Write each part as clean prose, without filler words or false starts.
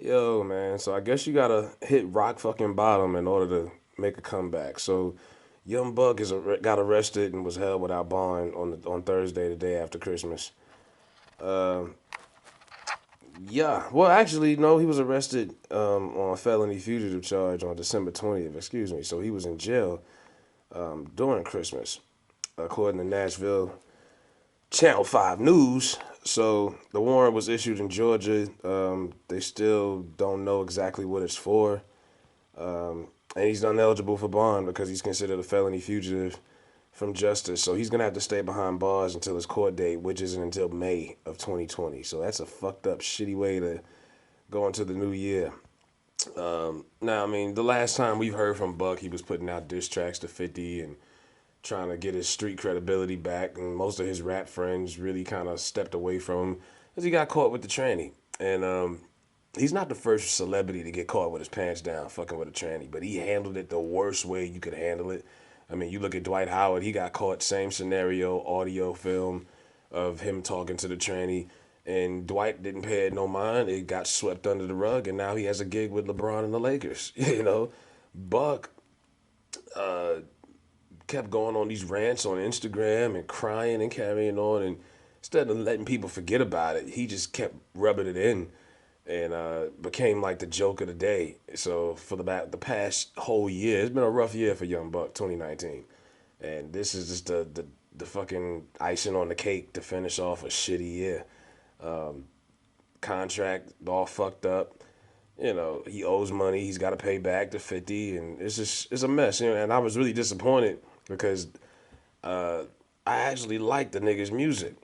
Yo, man. So I guess you gotta hit rock fucking bottom in order to make a comeback. So Young Buck got arrested and was held without bond on Thursday, the day after Christmas. Uh, yeah. Well, actually, no. He was arrested on a felony fugitive charge on December 20th. Excuse me. So he was in jail during Christmas, according to Nashville Channel 5 News. So the warrant was issued in Georgia. They still don't know exactly what it's for. And he's ineligible for bond because he's considered a felony fugitive from justice. So he's gonna have to stay behind bars until his court date, which isn't until May of 2020. So that's a fucked up, shitty way to go into the new year. Now, I mean, the last time we've heard from Buck, he was putting out diss tracks to 50 and trying to get his street credibility back. And most of his rap friends really kind of stepped away from him because he got caught with the tranny. And he's not the first celebrity to get caught with his pants down fucking with a tranny, but he handled it the worst way you could handle it. I mean, you look at Dwight Howard, he got caught, same scenario, audio film of him talking to the tranny, and Dwight didn't pay it no mind. It got swept under the rug, and now he has a gig with LeBron and the Lakers. Buck kept going on these rants on Instagram and crying and carrying on, and instead of letting people forget about it, he just kept rubbing it in and became like the joke of the day. So for the past whole year, it's been a rough year for Young Buck, 2019, and this is just the fucking icing on the cake to finish off a shitty year. Contract all fucked up. He owes money. He's got to pay back the 50, and it's a mess. And I was really disappointed because I actually like the nigga's music.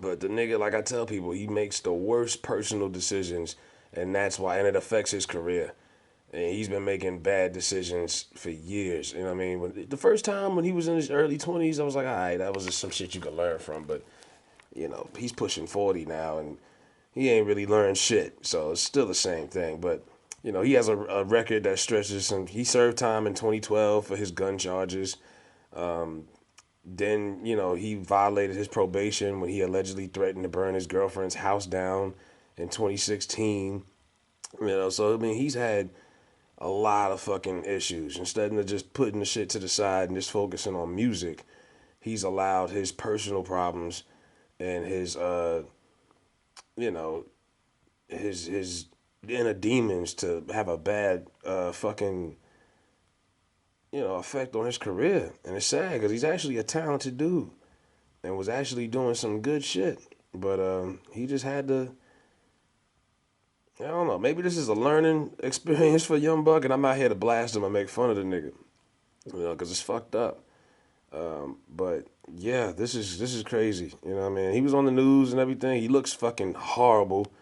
But the nigga, like I tell people, he makes the worst personal decisions, and that's why, and it affects his career. And he's been making bad decisions for years. You know what I mean? The first time when he was in his early 20s, I was like, all right, that was just some shit you could learn from. But, he's pushing 40 now, and he ain't really learned shit. So it's still the same thing. But, he has a record that stretches him. He served time in 2012 for his gun charges. Then, he violated his probation when he allegedly threatened to burn his girlfriend's house down in 2016. So, I mean, he's had a lot of fucking issues. Instead of just putting the shit to the side and just focusing on music, he's allowed his personal problems and you know, his inner demons to have a bad fucking effect on his career. And it's sad because he's actually a talented dude and was actually doing some good shit. But he just had to. I don't know. Maybe this is a learning experience for Young Buck, and I'm not here to blast him or make fun of the nigga, because it's fucked up. But yeah, this is crazy. You know what I mean? He was on the news and everything. He looks fucking horrible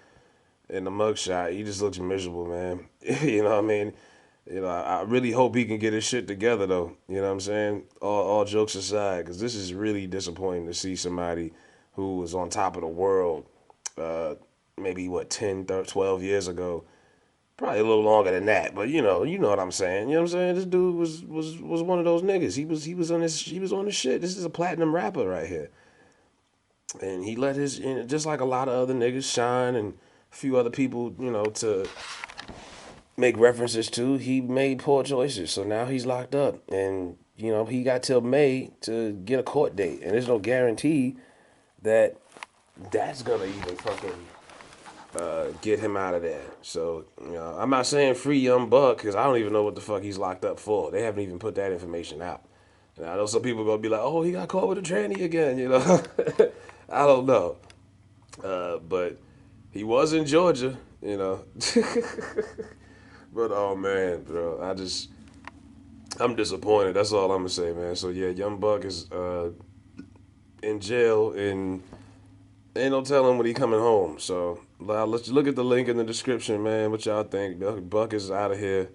in the mugshot. He just looks miserable, man. You know what I mean? I really hope he can get his shit together, though. You know what I'm saying? All jokes aside, because this is really disappointing to see somebody who was on top of the world, maybe, 10, 12 years ago. Probably a little longer than that, but you know what I'm saying. You know what I'm saying? This dude was one of those niggas. He was on his shit. This is a platinum rapper right here, and he let his, just like a lot of other niggas, shine, and a few other people, to make references to. He made poor choices, so now he's locked up, and he got till May to get a court date, and there's no guarantee that that's gonna even fucking get him out of there. So, I'm not saying free Young Buck because I don't even know what the fuck he's locked up for. They haven't even put that information out. And I know some people are gonna be like, "Oh, he got caught with a tranny again," I don't know, but he was in Georgia. But oh man, bro, I'm disappointed. That's all I'm gonna say, man. So yeah, Young Buck is in jail, and ain't no telling when he coming home. So let's look at the link in the description, man. What y'all think? Buck is out of here,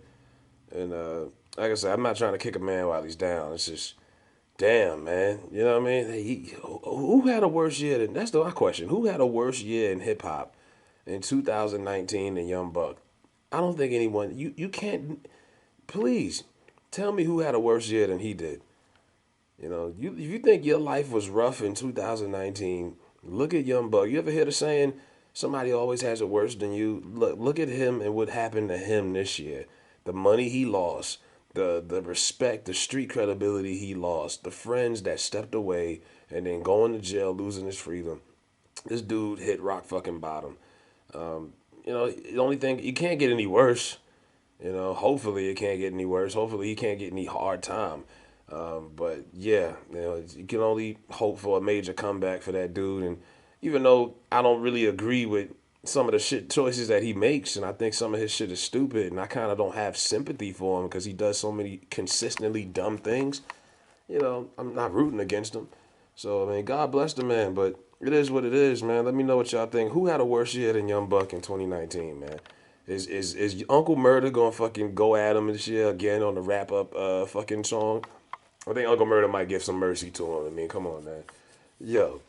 and like I said, I'm not trying to kick a man while he's down. It's just, damn, man. You know what I mean? Who had a worse year than? That's my question. Who had a worse year in hip hop in 2019 than Young Buck? I don't think anyone. You can't. Please tell me who had a worse year than he did. If you think your life was rough in 2019, look at Young Buck. You ever hear the saying, Somebody always has it worse than you. Look at him and what happened to him this year. The money he lost, the respect, the street credibility he lost, the friends that stepped away and then going to jail, losing his freedom. This dude hit rock fucking bottom. The only thing, you can't get any worse. Hopefully it can't get any worse. Hopefully he can't get any hard time. But yeah, you can only hope for a major comeback for that dude. And even though I don't really agree with some of the shit choices that he makes, and I think some of his shit is stupid, and I kind of don't have sympathy for him because he does so many consistently dumb things. I'm not rooting against him. So I mean, God bless the man, but it is what it is, man. Let me know what y'all think. Who had a worse year than Young Buck in 2019, man? Is Uncle Murder gonna fucking go at him this year again on the wrap up fucking song? I think Uncle Murder might give some mercy to him. I mean, come on, man. Yo,